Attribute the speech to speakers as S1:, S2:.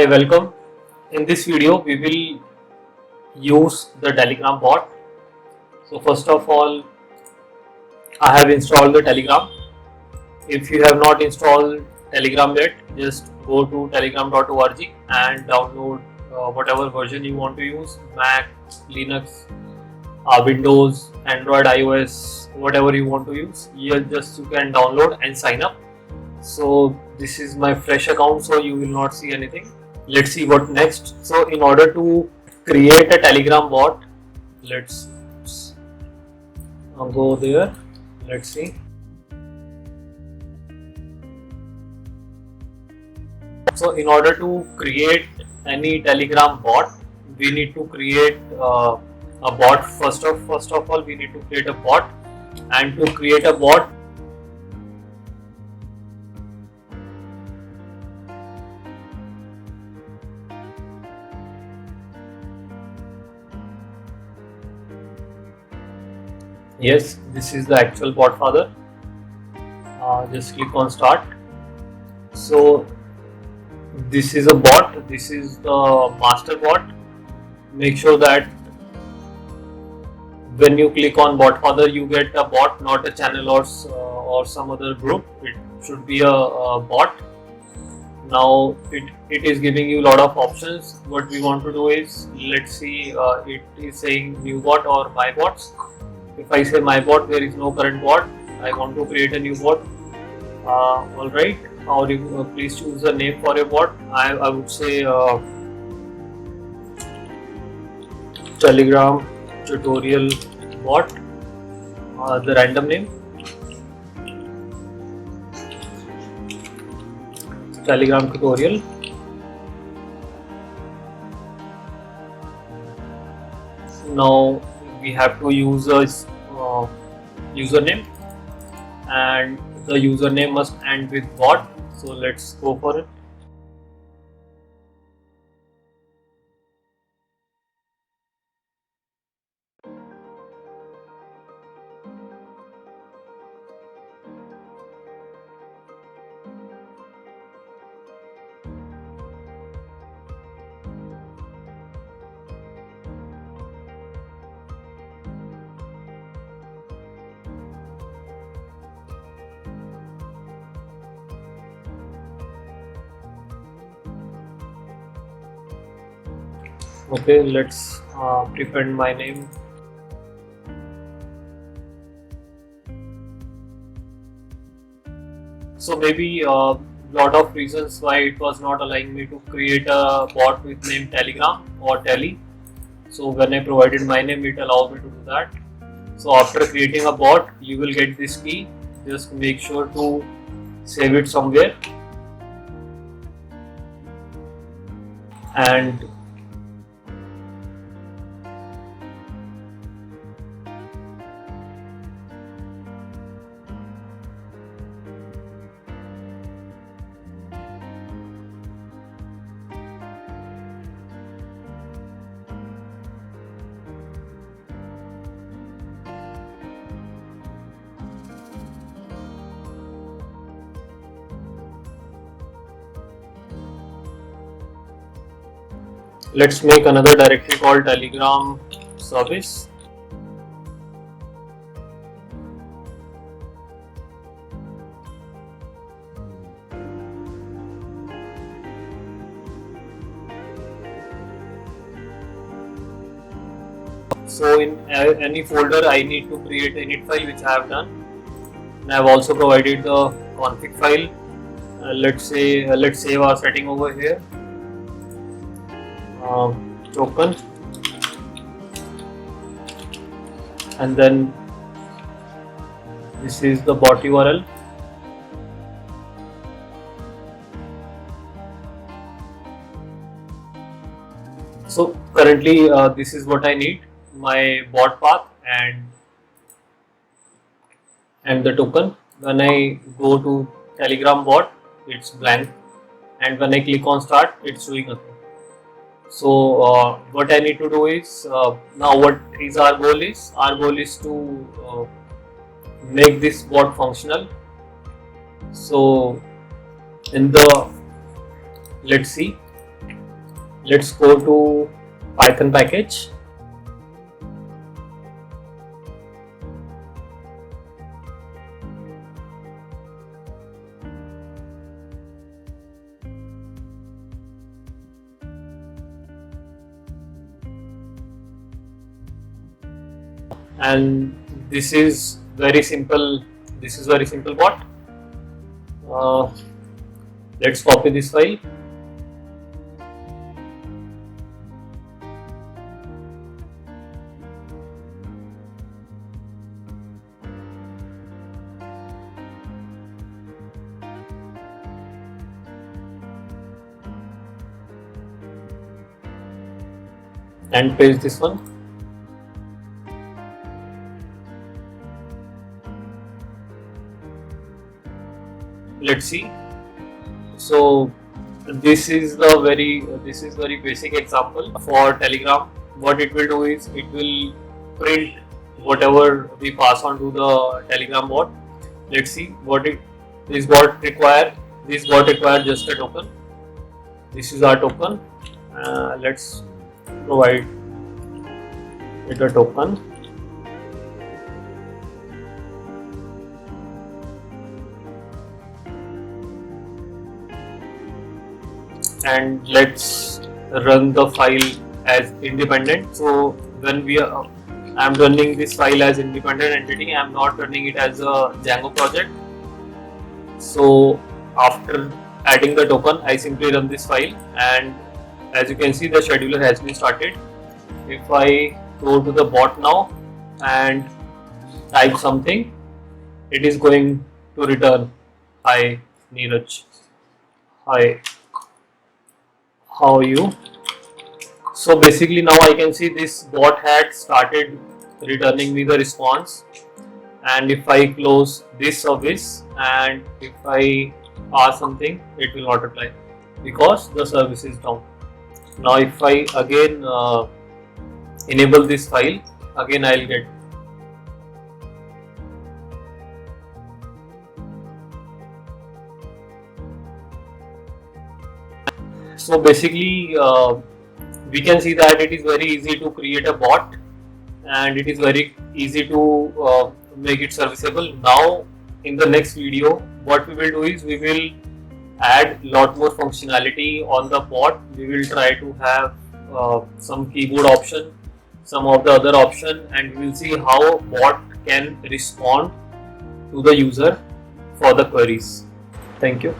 S1: Hi, welcome. In this video, we will use the Telegram bot. So first of all, I have installed the Telegram. If you have not installed Telegram yet, just go to telegram.org and download whatever version you want to use, Mac, Linux, Windows, Android, iOS, whatever you want to use. Here you can download and sign up. So this is my fresh account, so you will not see anything. Let's see what next. So in order to create a Telegram bot, let's go there. Let's see. So in order to create any Telegram bot, we need to create a bot. First of all, we need to create a bot, and to create a bot, yes, this is the actual bot father. Just click on start. So this is a bot, this is the master bot. Make sure that when you click on bot father, you get a bot, not a channel or some other group. It should be a bot. Now it is giving you a lot of options. What we want to do is, let's see, it is saying new bot or my bots. If I say my bot, there is no current bot. I want to create a new bot. Alright, or you please choose a name for your bot. I would say Telegram tutorial bot, the random name, Telegram tutorial. Now we have to use a username, and the username must end with bot. So let's go for it. Okay, let's prepend my name. So maybe lot of reasons why it was not allowing me to create a bot with name Telegram or Tele. So when I provided my name, it allowed me to do that. So after creating a bot, you will get this key. Just make sure to save it somewhere, and let's make another directory called Telegram service. So in any folder, I need to create a init file, which I have done. And I have also provided the config file. Let's save our setting over here. Token, and then this is the bot URL. So currently this is what I need: my bot path and the token. When I go to Telegram bot, it's blank, and when I click on start, it's doing nothing. So what I need to do is, now what is our goal is? Our goal is to make this bot functional. So in the, let's see, Let's go to Python package. And this is very simple. This is very simple bot. Let's copy this file. And paste this one. Let's see. So this is very basic example for Telegram. What it will do is it will print whatever we pass on to the Telegram bot. Let's see what this bot require. This bot require just a token. This is our token. Let's provide it a token. And let's run the file as independent. So when I'm running this file as independent entity, I'm not running it as a Django project. So after adding the token, I simply run this file, and as you can see, the scheduler has been started. If I go to the bot now and type something, it is going to return, "Hi Neeraj, hi, how are you?" So basically now I can see this bot had started returning me the response, and if I close this service and if I ask something, it will not reply because the service is down. Now if I again enable this file, again I'll get. So basically we can see that it is very easy to create a bot, and it is very easy to make it serviceable. Now in the next video, what we will do is we will add lot more functionality on the bot. We will try to have some keyboard option, some of the other option, and we will see how bot can respond to the user for the queries. Thank you.